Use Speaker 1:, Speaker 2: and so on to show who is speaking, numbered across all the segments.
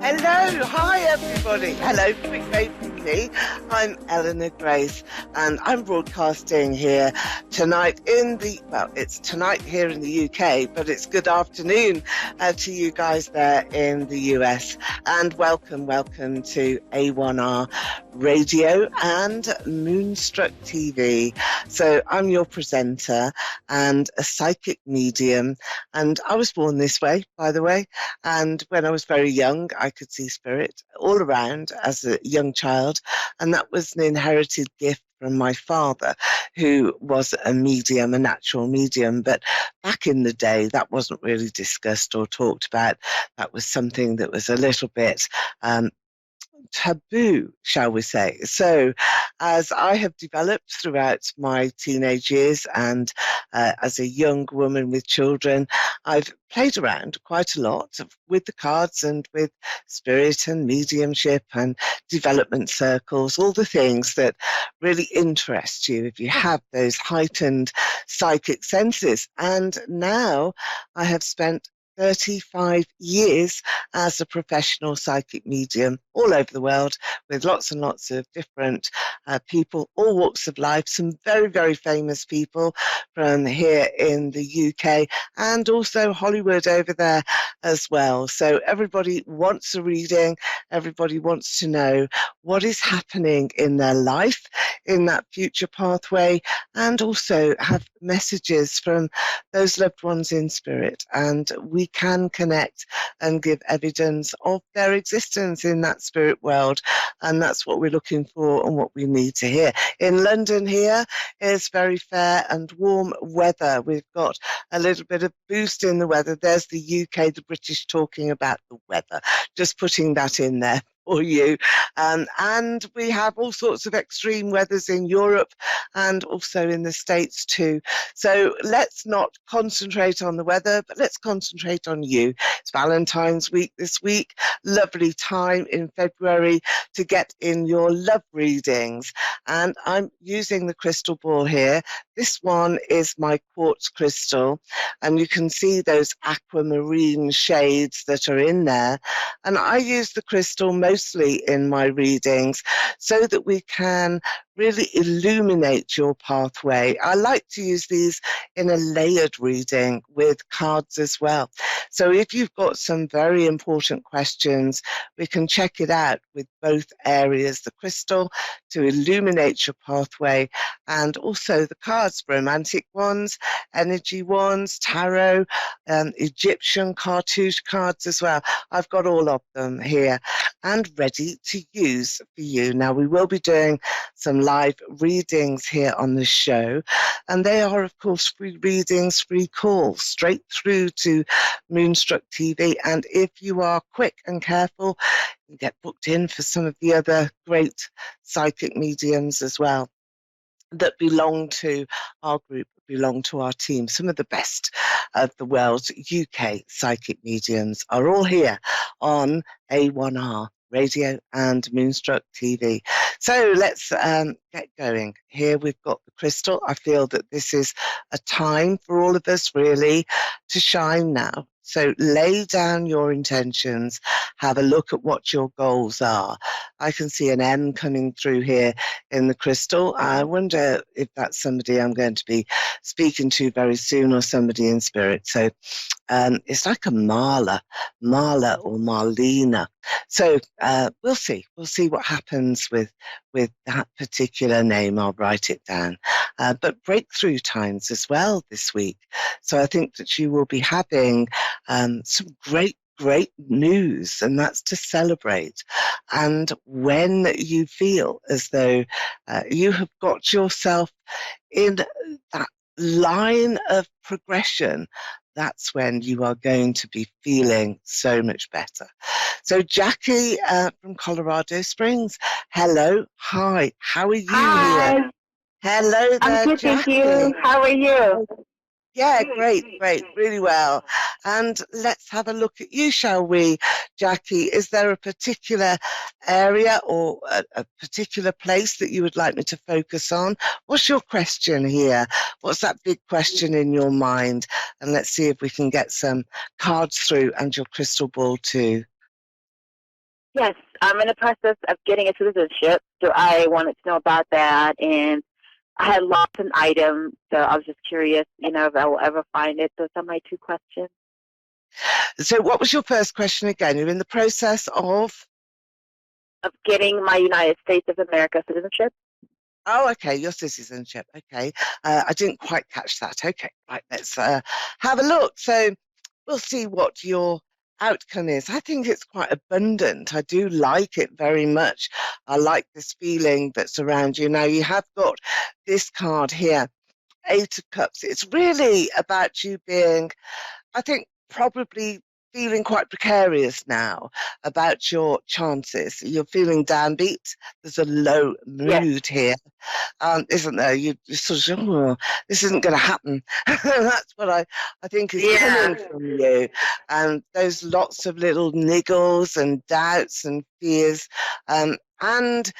Speaker 1: Hello, hi everybody. Hello, quick baby. I'm Eleanor Grace, and I'm broadcasting here tonight it's tonight here in the UK, but it's good afternoon to you guys there in the US. And welcome to A1R Radio and Moonstruck TV. So I'm your presenter and a psychic medium, and I was born this way, by the way. And when I was very young, I could see spirit all around as a young child. And that was an inherited gift from my father, who was a medium, a natural medium. But back in the day, that wasn't really discussed or talked about. That was something that was a little bit taboo, shall we say. So as I have developed throughout my teenage years and as a young woman with children, I've played around quite a lot with the cards and with spirit and mediumship and development circles, all the things that really interest you if you have those heightened psychic senses. And now I have spent 35 years as a professional psychic medium all over the world with lots and lots of different people, all walks of life, some very, very famous people from here in the UK and also Hollywood over there as well. So everybody wants a reading, everybody wants to know what is happening in their life, in that future pathway, and also have messages from those loved ones in spirit. And we can connect and give evidence of their existence in that spirit world. And that's what we're looking for and what we need to hear. In London here is very fair and warm weather. We've got a little bit of boost in the weather. There's the UK, the British talking about the weather. Just putting that in there for you. And we have all sorts of extreme weathers in Europe and also in the States too. So let's not concentrate on the weather, but let's concentrate on you. It's Valentine's week this week. Lovely time in February to get in your love readings. And I'm using the crystal ball here. This one is my quartz crystal, and you can see those aquamarine shades that are in there. And I use the crystal mostly in my readings so that we can really illuminate your pathway. I like to use these in a layered reading with cards as well. So if you've got some very important questions, we can check it out with both areas, the crystal to illuminate your pathway, and also the cards, romantic ones, energy ones, tarot, Egyptian cartouche cards as well. I've got all of them here and ready to use for you. Now, we will be doing some live readings here on the show, and they are, of course, free readings, free calls, straight through to Moonstruck TV. And if you are quick and careful, you get booked in for some of the other great psychic mediums as well that belong to our group, belong to our team. Some of the best of the world's UK psychic mediums are all here on A1R Radio and Moonstruck TV. So let's get going. Here we've got the crystal. I feel that this is a time for all of us really to shine now. So lay down your intentions, have a look at what your goals are. I can see an M coming through here in the crystal. I wonder if that's somebody I'm going to be speaking to very soon or somebody in spirit. So it's like a Marla or Marlena. So we'll see what happens with that particular name. I'll write it down. But breakthrough times as well this week. So I think that you will be having some great news, and that's to celebrate. And when you feel as though you have got yourself in that line of progression, that's when you are going to be feeling so much better. So Jackie from Colorado Springs, hello, hi, how are you here? Hello there,
Speaker 2: I'm good,
Speaker 1: Jackie.
Speaker 2: thank you. How are you?
Speaker 1: Yeah, great, really well. And let's have a look at you, shall we, Jackie? Is there a particular area or a particular place that you would like me to focus on? What's your question here? What's that big question in your mind? And let's see if we can get some cards through and your crystal ball too.
Speaker 2: Yes, I'm in the process of getting a citizenship, so I wanted to know about that. And I had lost an item, so I was just curious, if I will ever find it. So those are my two questions.
Speaker 1: So what was your first question again? You're in the process of?
Speaker 2: Of getting my United States of America citizenship.
Speaker 1: Oh, okay, your citizenship. Okay. I didn't quite catch that. Okay, right, let's have a look. So we'll see what your outcome is. I think it's quite abundant. I do like it very much. I like this feeling that's around you. Now, you have got this card here, Eight of Cups. It's really about you being, I think, probably feeling quite precarious now about your chances. You're feeling downbeat. There's a low
Speaker 2: Yes.
Speaker 1: mood here, isn't there? You sort of, oh, this isn't going to happen. That's what I think is coming
Speaker 2: Yeah.
Speaker 1: from you. And those lots of little niggles and doubts and fears. And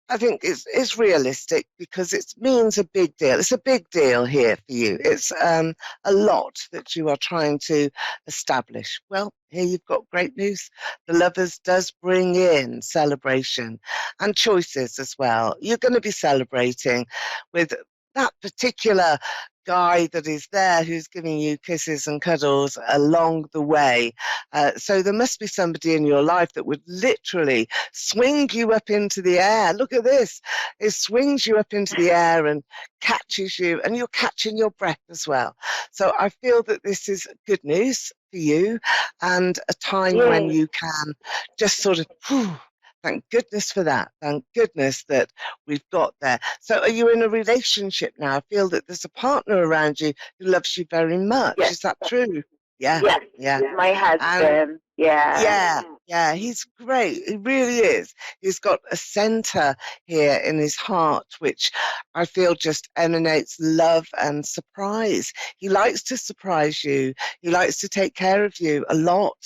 Speaker 1: I think it's realistic because it means a big deal. It's a big deal here for you. It's a lot that you are trying to establish. Well, here you've got great news. The Lovers does bring in celebration and choices as well. You're going to be celebrating with that particular guy that is there who's giving you kisses and cuddles along the way. So there must be somebody in your life that would literally swing you up into the air. Look at this. It swings you up into the air and catches you, and you're catching your breath as well. So I feel that this is good news for you and a time when
Speaker 2: Yay.
Speaker 1: you can just sort of, whew, thank goodness for that. Thank goodness that we've got there. So are you in a relationship now? I feel that there's a partner around you who loves you very much.
Speaker 2: Yes.
Speaker 1: Is that true? Yeah,
Speaker 2: Yes.
Speaker 1: yeah.
Speaker 2: My
Speaker 1: And
Speaker 2: husband. Yeah.
Speaker 1: yeah, he's great. He really is. He's got a center here in his heart, which I feel just emanates love and surprise. He likes to surprise you. He likes to take care of you a lot.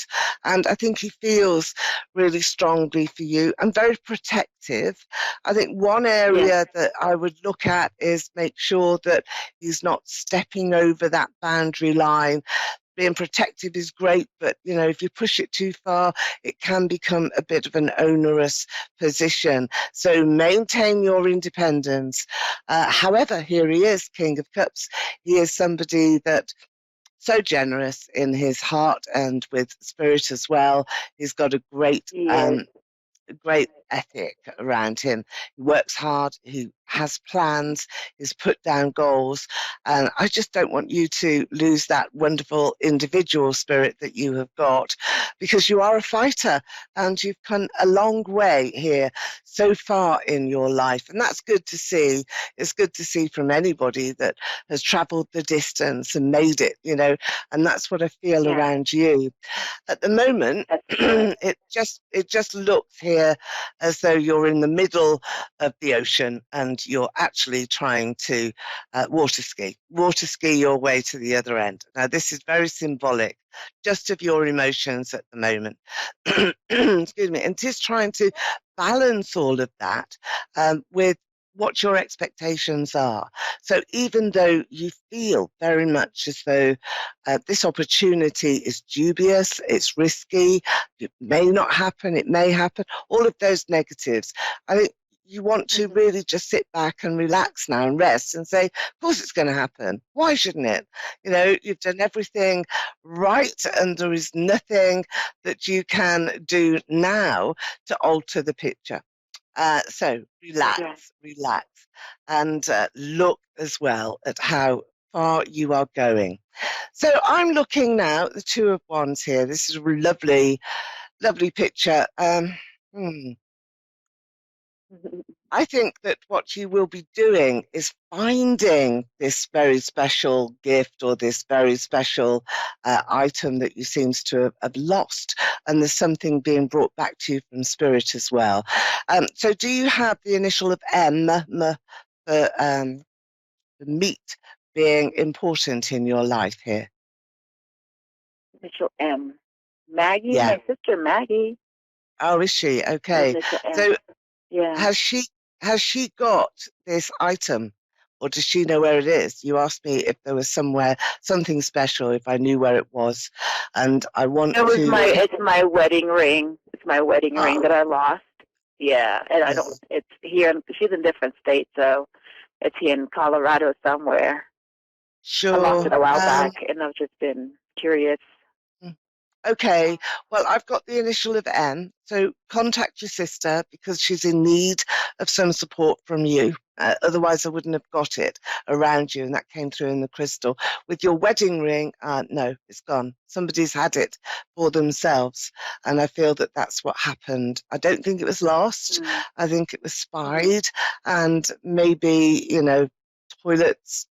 Speaker 1: And I think he feels really strongly for you and very protective. I think one
Speaker 2: Yes.
Speaker 1: area that I would look at is make sure that he's not stepping over that boundary line. Being protective is great, but if you push it too far, it can become a bit of an onerous position. So maintain your independence. However, here he is, King of Cups. He is somebody that so generous in his heart and with spirit as well. He's got a
Speaker 2: Yes.
Speaker 1: great ethic around him. He works hard, he has plans, he's put down goals. And I just don't want you to lose that wonderful individual spirit that you have got, because you are a fighter and you've come a long way here so far in your life. And that's good to see. It's good to see from anybody that has traveled the distance and made it, and that's what I feel
Speaker 2: Yeah.
Speaker 1: around you. At the moment,
Speaker 2: That's good.
Speaker 1: it just looks here as though you're in the middle of the ocean and you're actually trying to water ski your way to the other end. Now, this is very symbolic just of your emotions at the moment. Excuse me. And it is trying to balance all of that with what your expectations are. So even though you feel very much as though this opportunity is dubious, it's risky, it may not happen, it may happen, all of those negatives, I think you want to really just sit back and relax now and rest and say, of course it's going to happen. Why shouldn't it? You've done everything right and there is nothing that you can do now to alter the picture. So
Speaker 2: Yeah.
Speaker 1: relax, and look as well at how far you are going. So I'm looking now at the Two of Wands here. This is a lovely, lovely picture. I think that what you will be doing is finding this very special gift or this very special item that you seems to have lost, and there's something being brought back to you from spirit as well. So do you have the initial of M, the meat being important in your life here?
Speaker 2: Initial M. Maggie,
Speaker 1: Yeah.
Speaker 2: my sister Maggie.
Speaker 1: Oh, is she? Okay.
Speaker 2: Initial M.
Speaker 1: So
Speaker 2: Yeah.
Speaker 1: has she got this item, or does she know where it is? You asked me if there was something special, if I knew where it was, and I want
Speaker 2: It was
Speaker 1: to.
Speaker 2: it's my wedding ring. It's my wedding ring that
Speaker 1: Oh,
Speaker 2: I lost. Yeah, and I don't.
Speaker 1: yeah.
Speaker 2: It's here. She's in a different state, so it's here in Colorado somewhere. I lost it
Speaker 1: Sure.
Speaker 2: a while back, and I've just been curious.
Speaker 1: Okay, well, I've got the initial of M, so contact your sister because she's in need of some support from you. Otherwise, I wouldn't have got it around you, and that came through in the crystal. With your wedding ring, no, it's gone. Somebody's had it for themselves, and I feel that that's what happened. I don't think it was lost.
Speaker 2: Mm.
Speaker 1: I think it was spied, and maybe, toilets,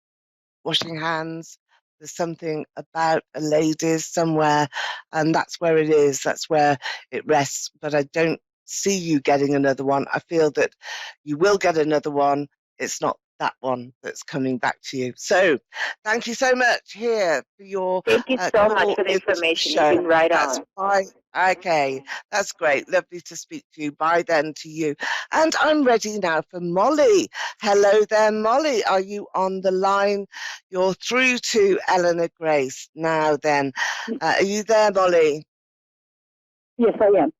Speaker 1: washing hands. There's something about a lady's somewhere, and that's where it is. That's where it rests. But I don't see you getting another one. I feel that you will get another one. It's not that one that's coming back to you. So thank you so much here for your
Speaker 2: Thank you so much
Speaker 1: call
Speaker 2: for the
Speaker 1: into the
Speaker 2: information. You've
Speaker 1: show.
Speaker 2: been right
Speaker 1: That's
Speaker 2: on.
Speaker 1: fine. Okay, that's great. Lovely to speak to you. Bye then to you. And I'm ready now for Molly. Hello there, Molly. Are you on the line? You're through to Eleanor Grace. Now then, are you there, Molly?
Speaker 3: Yes, I am.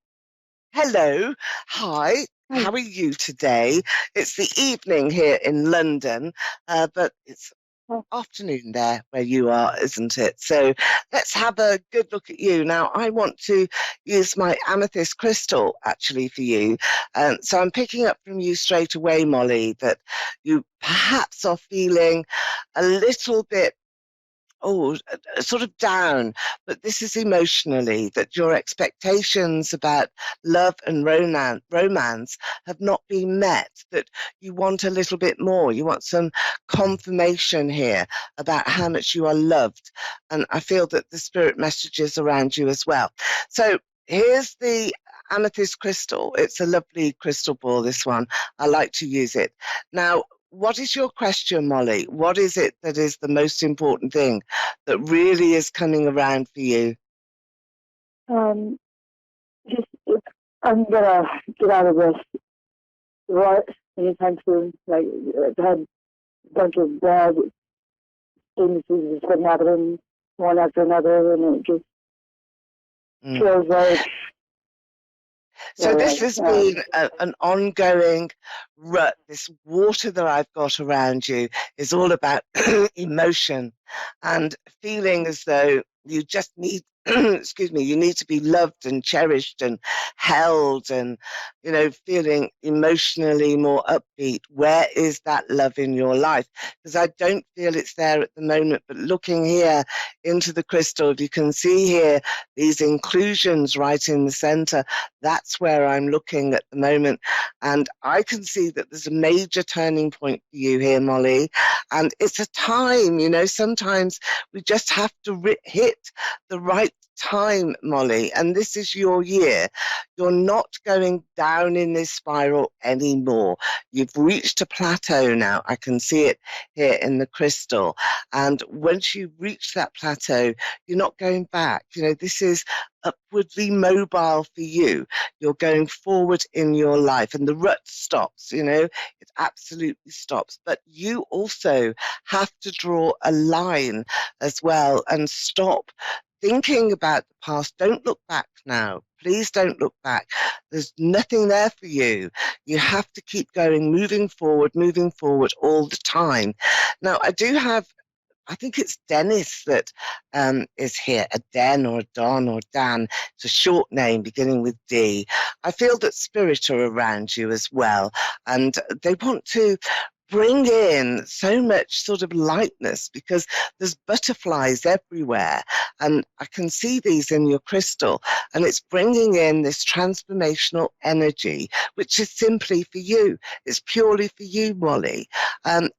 Speaker 1: Hello. Hi.
Speaker 3: Hi.
Speaker 1: How are you today? It's the evening here in London, but it's
Speaker 3: Oh,
Speaker 1: afternoon there where you are, isn't it? So let's have a good look at you. Now, I want to use my amethyst crystal actually for you. So I'm picking up from you straight away, Molly, that you perhaps are feeling a little bit sort of down, but this is emotionally that your expectations about love and romance have not been met, that you want a little bit more. You want some confirmation here about how much you are loved. And I feel that the spirit messages around you as well. So here's the amethyst crystal. It's a lovely crystal ball, this one. I like to use it. Now, what is your question, Molly? What is it that is the most important thing that really is coming around for you?
Speaker 3: um, just I'm gonna get out of this rut anytime soon. Like I've had a bunch of bad things that's been happening one after another, and it just
Speaker 1: Mm.
Speaker 3: feels like
Speaker 1: So this has been
Speaker 3: um,
Speaker 1: an ongoing rut. This water that I've got around you is all about emotion and feeling as though you just need, excuse me, you need to be loved and cherished and held and, feeling emotionally more upbeat. Where is that love in your life? Because I don't feel it's there at the moment, but looking here into the crystal, you can see here these inclusions right in the center. That's where I'm looking at the moment. And I can see that there's a major turning point for you here, Molly. And it's a time, sometimes we just have to hit the right time, Molly. And this is your year. You're not going down in this spiral anymore. You've reached a plateau now. I can see it here in the crystal. And once you reach that plateau, you're not going back. This is upwardly mobile for you. You're going forward in your life and the rut stops, it absolutely stops. But you also have to draw a line as well and stop thinking about the past. Don't look back now. Please don't look back. There's nothing there for you. You have to keep going, moving forward all the time. Now, I think it's Dennis that is here, a Den or a Don or Dan. It's a short name beginning with D. I feel that spirit are around you as well, and they want to bring in so much sort of lightness because there's butterflies everywhere, and I can see these in your crystal, and it's bringing in this transformational energy, which is simply for you. It's purely for you, Molly.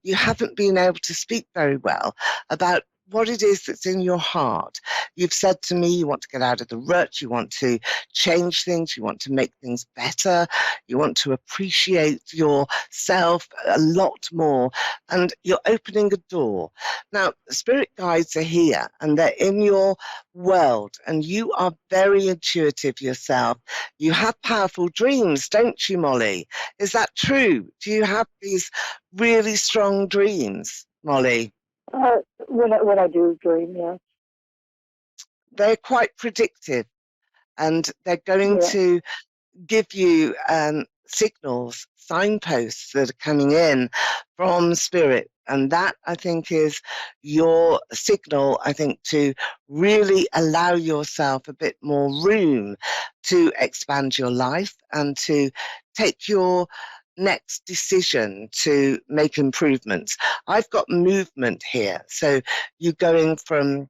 Speaker 1: You haven't been able to speak very well about what it is that's in your heart. You've said to me you want to get out of the rut, you want to change things, you want to make things better, you want to appreciate yourself a lot more, and you're opening a door. Now, spirit guides are here and they're in your world, and you are very intuitive yourself. You have powerful dreams, don't you, Molly? Is that true? Do you have these really strong dreams, Molly?
Speaker 3: when I do dream, yeah.
Speaker 1: They're quite predictive. and they're going to give you signals, signposts that are coming in from spirit. And that, I think, is your signal, I think, to really allow yourself a bit more room to expand your life and to take your next decision to make improvements. I've got movement here. So you're going from,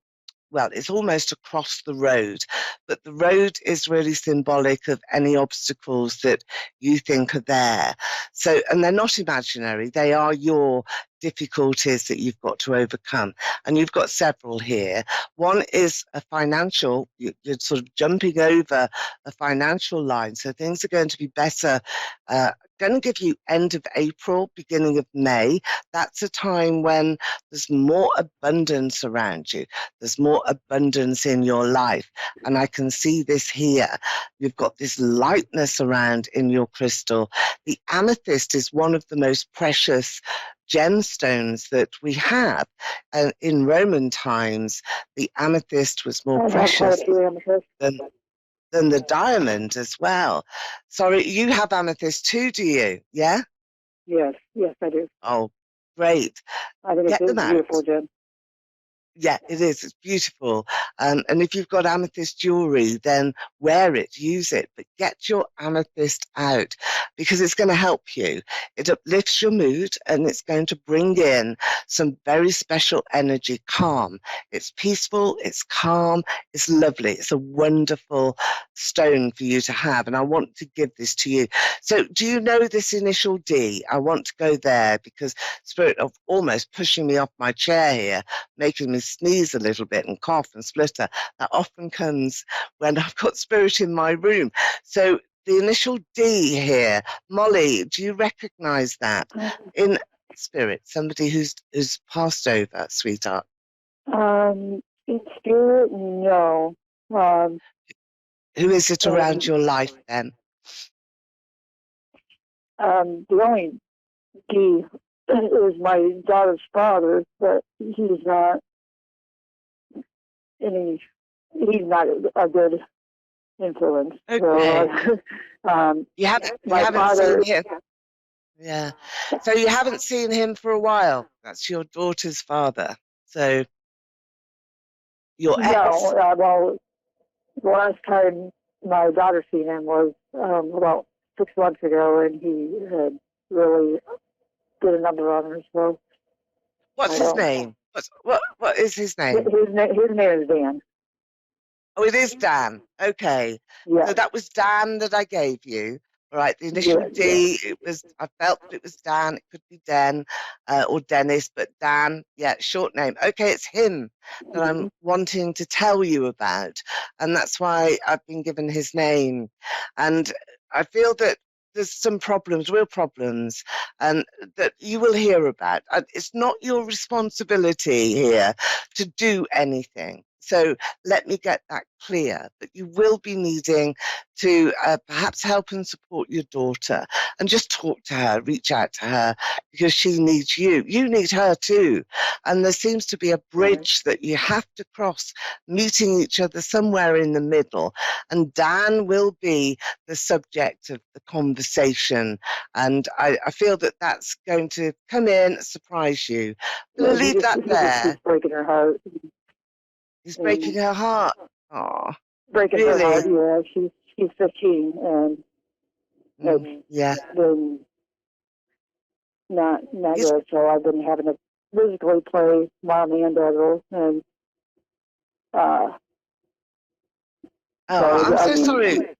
Speaker 1: well, it's almost across the road, but the road is really symbolic of any obstacles that you think are there. So, and they're not imaginary, they are your difficulties that you've got to overcome. And you've got several here. One is a financial, you're sort of jumping over a financial line. So things are going to be better. Going to give you end of April, beginning of May. That's a time when there's more abundance around you. There's more abundance in your life. And I can see this here. You've got this lightness around in your crystal. The amethyst is one of the most precious gemstones that we have. And in Roman times, the amethyst was more precious than the diamond as well. Sorry, you have amethyst too, do you? Yeah?
Speaker 3: Yes, I do.
Speaker 1: Oh, great.
Speaker 3: I think it's beautiful, Jen.
Speaker 1: Yeah, it is. It's beautiful. And if you've got amethyst jewelry, then wear it, use it, but get your amethyst out because it's going to help you. It uplifts your mood and it's going to bring in some very special energy, calm. It's peaceful, it's calm, it's lovely. It's a wonderful stone for you to have. And I want to give this to you. So do you know this initial D? I want to go there because Spirit of almost pushing me off my chair here, making me sneeze a little bit and cough and splutter. That often comes when I've got spirit in my room. So the initial D here, Molly, do you recognize that in spirit? Somebody who's passed over, sweetheart.
Speaker 3: In spirit, no.
Speaker 1: Who is it around your life then?
Speaker 3: The only D is my daughter's father, but he's not a good influence.
Speaker 1: Okay.
Speaker 3: So,
Speaker 1: you haven't seen him. Yeah. So you haven't seen him for a while. That's your daughter's father. So your ex.
Speaker 3: No, well, the last time my daughter seen him was about 6 months ago, and he had really did a number on her. So
Speaker 1: what's his name? What is his name?
Speaker 3: His name is Dan.
Speaker 1: Oh, it is Dan. Okay.
Speaker 3: Yeah.
Speaker 1: So that was Dan that I gave you. All right. The initial D, I felt that it was Dan. It could be Den or Dennis, but Dan, yeah, short name. Okay, it's him that I'm wanting to tell you about. And that's why I've been given his name. And I feel that there's some problems, real problems, and that you will hear about. It's not your responsibility here to do anything. So let me get that clear, but you will be needing to perhaps help and support your daughter and just talk to her, reach out to her because she needs you. You need her too. And there seems to be a bridge that you have to cross, meeting each other somewhere in the middle. And Dan will be the subject of the conversation. And I feel that that's going to come in, surprise you. I'm going to leave that there.
Speaker 3: He's breaking her heart.
Speaker 1: He's breaking her heart. Oh,
Speaker 3: breaking
Speaker 1: really?
Speaker 3: her heart. Yeah, she's 15, and it's been not good. So I've been having to physically play mom and daughter, and
Speaker 1: I'm so sorry.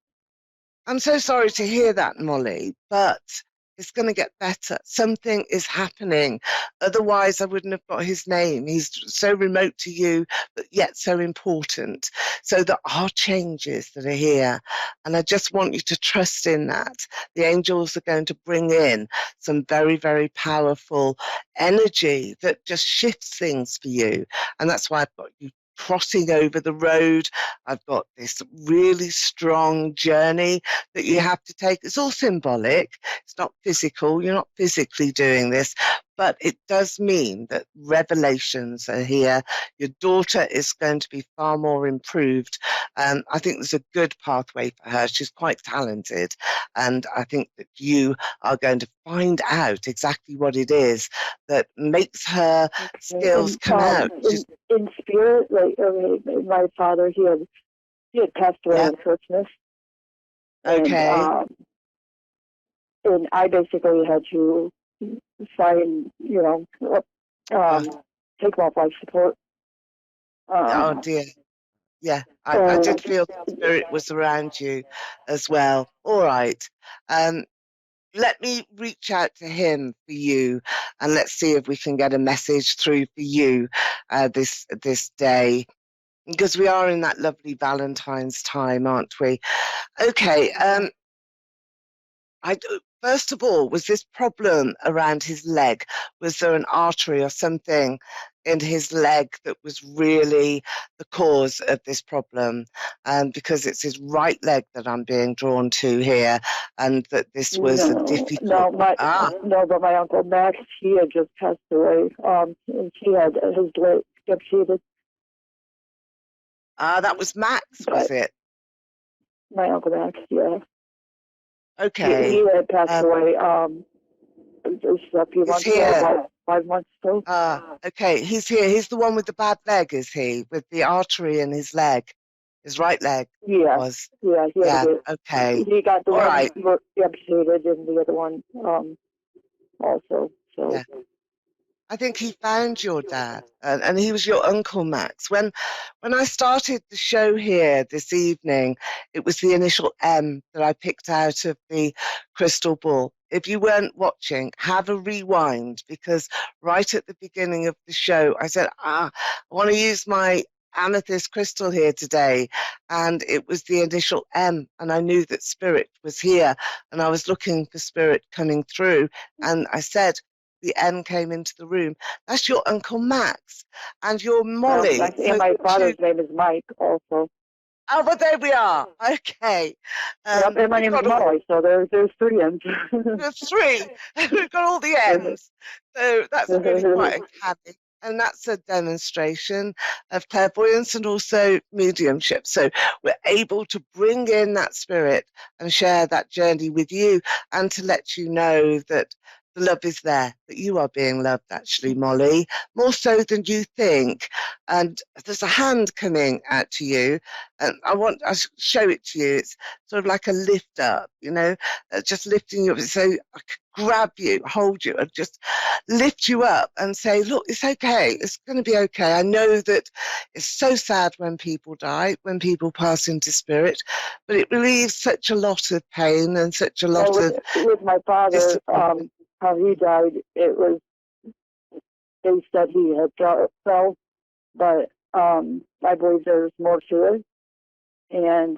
Speaker 1: I'm so sorry to hear that, Molly, but it's going to get better. Something is happening. Otherwise, I wouldn't have got his name. He's so remote to you, but yet so important. So there are changes that are here. And I just want you to trust in that. The angels are going to bring in some very, very powerful energy that just shifts things for you. And that's why I've got you crossing over the road. I've got this really strong journey that you have to take. It's all symbolic. It's not physical. You're not physically doing this, but it does mean that revelations are here. Your daughter is going to be far more improved. I think there's a good pathway for her. She's quite talented, and I think that you are going to find out exactly what it is that makes her skills come out.
Speaker 3: In spirit, like my father, he had passed away on Christmas.
Speaker 1: Okay.
Speaker 3: And I basically had to sign, take him off life support.
Speaker 1: Oh dear. Yeah, I did feel the spirit was around you as well. All right. Let me reach out to him for you, and let's see if we can get a message through for you this day, because we are in that lovely Valentine's time, aren't we? Okay. First of all, was this problem around his leg? Was there an artery or something in his leg that was really the cause of this problem? Because it's his right leg that I'm being drawn to here, and that this was a difficult.
Speaker 3: But my Uncle Max, he had just passed away. And he had his leg amputated.
Speaker 1: That was Max, was it?
Speaker 3: My Uncle Max, yeah.
Speaker 1: Okay.
Speaker 3: He had passed away just a few months ago, about 5 months ago.
Speaker 1: Okay, he's here. He's the one with the bad leg, is he? With the artery in his leg, his right leg.
Speaker 3: Yeah.
Speaker 1: Was.
Speaker 3: Yeah.
Speaker 1: Okay.
Speaker 3: He got the
Speaker 1: All
Speaker 3: one
Speaker 1: right.
Speaker 3: amputated, and the other one also. So.
Speaker 1: Yeah. I think he found your dad, and he was your Uncle Max. When I started the show here this evening, it was the initial M that I picked out of the crystal ball. If you weren't watching, have a rewind, because right at the beginning of the show, I said, I want to use my amethyst crystal here today, and it was the initial M, and I knew that spirit was here, and I was looking for spirit coming through, and I said, the N came into the room. That's your Uncle Max, and your Molly.
Speaker 3: And my father's name is Mike also.
Speaker 1: Oh, well, there we are. Okay.
Speaker 3: And my name is Molly, so there's 3 N's.
Speaker 1: There's 3. We've got all the N's. So that's really quite uncanny. And that's a demonstration of clairvoyance and also mediumship. So we're able to bring in that spirit and share that journey with you, and to let you know that the love is there, that you are being loved, actually, Molly, more so than you think. And there's a hand coming out to you, and I'll show it to you. It's sort of like a lift up, just lifting you up. So I could grab you, hold you, and just lift you up and say, look, it's okay. It's going to be okay. I know that it's so sad when people die, when people pass into spirit, but it relieves such a lot of pain and such a lot of...
Speaker 3: With my father, how he died, they said he had fell, but I believe there's more to it. And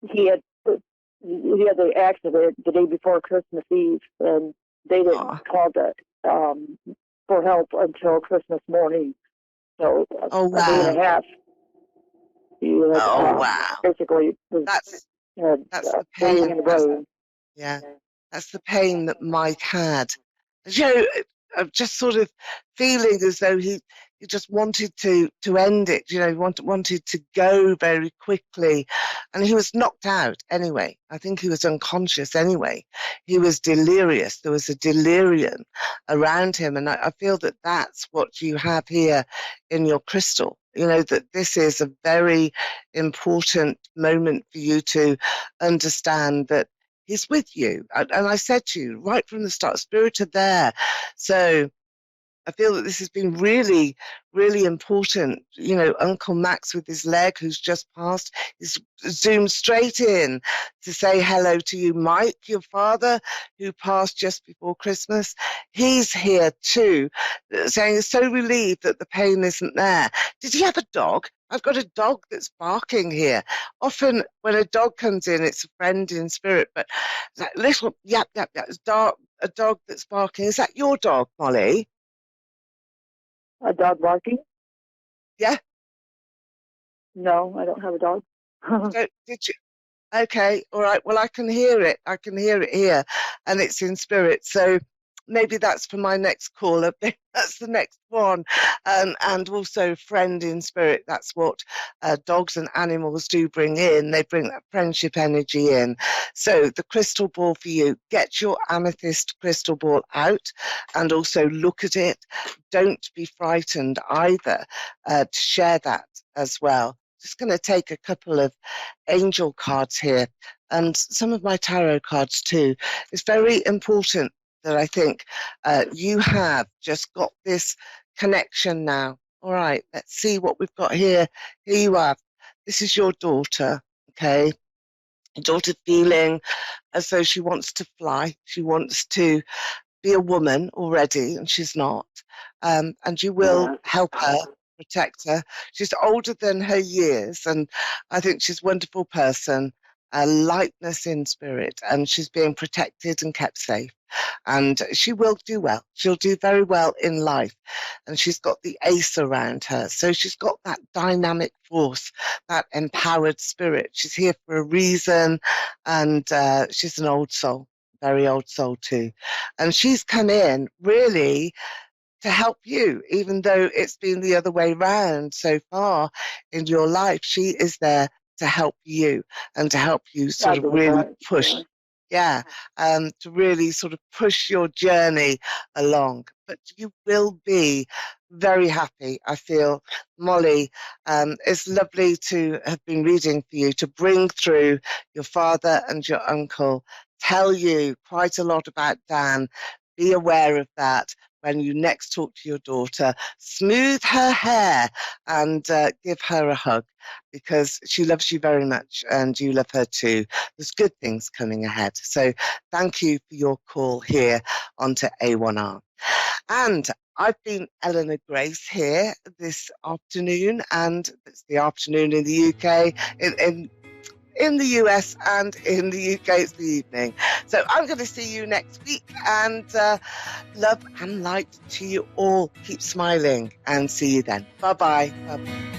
Speaker 3: he had the accident the day before Christmas Eve, and they didn't call for help until Christmas morning. So a day and a half. He had, basically,
Speaker 1: that's the pain in the brain. Yeah. That's the pain that Mike had. I'm just sort of feeling as though he just wanted to end it, wanted to go very quickly. And he was knocked out anyway. I think he was unconscious anyway. He was delirious. There was a delirium around him. And I feel that that's what you have here in your crystal. That this is a very important moment for you to understand that he's with you. And I said to you right from the start, spirit are there. So I feel that this has been really, really important. Uncle Max with his leg, who's just passed, is zoomed straight in to say hello to you. Mike, your father, who passed just before Christmas, he's here too, saying he's so relieved that the pain isn't there. Did he have a dog? I've got a dog that's barking here. Often when a dog comes in, it's a friend in spirit, but that little yap, it's a dog that's barking. Is that your dog, Molly?
Speaker 3: A dog barking?
Speaker 1: Yeah.
Speaker 3: No, I don't have a dog.
Speaker 1: So, did you? Okay, all right. Well, I can hear it. I can hear it here, and it's in spirit. So maybe that's for my next caller. That's the next one. And also friend in spirit. That's what dogs and animals do bring in. They bring that friendship energy in. So the crystal ball for you, get your amethyst crystal ball out and also look at it. Don't be frightened either to share that as well. Just going to take a couple of angel cards here and some of my tarot cards too. It's very important that I think you have just got this connection now. All right, let's see what we've got here. Here you are. This is your daughter, okay? Your daughter feeling as though she wants to fly. She wants to be a woman already, and she's not. And you will help her, protect her. She's older than her years, and I think she's a wonderful person, a lightness in spirit, and she's being protected and kept safe. And she will do well. She'll do very well in life. And she's got the ace around her. So she's got that dynamic force, that empowered spirit. She's here for a reason. And she's an old soul, very old soul too. And she's come in really to help you, even though it's been the other way round so far in your life. She is there to help you and to help you sort of really push. Yeah, to really sort of push your journey along. But you will be very happy, I feel. Molly, it's lovely to have been reading for you, to bring through your father and your uncle, tell you quite a lot about Dan. Be aware of that when you next talk to your daughter. Smooth her hair and give her a hug, because she loves you very much and you love her too. There's good things coming ahead. So thank you for your call here onto A1R. And I've been Eleanor Grace here this afternoon, and it's the afternoon in the UK, in the US, and in the UK it's the evening. So I'm going to see you next week, and love and light to you all. Keep smiling and see you then. Bye-bye. Bye-bye.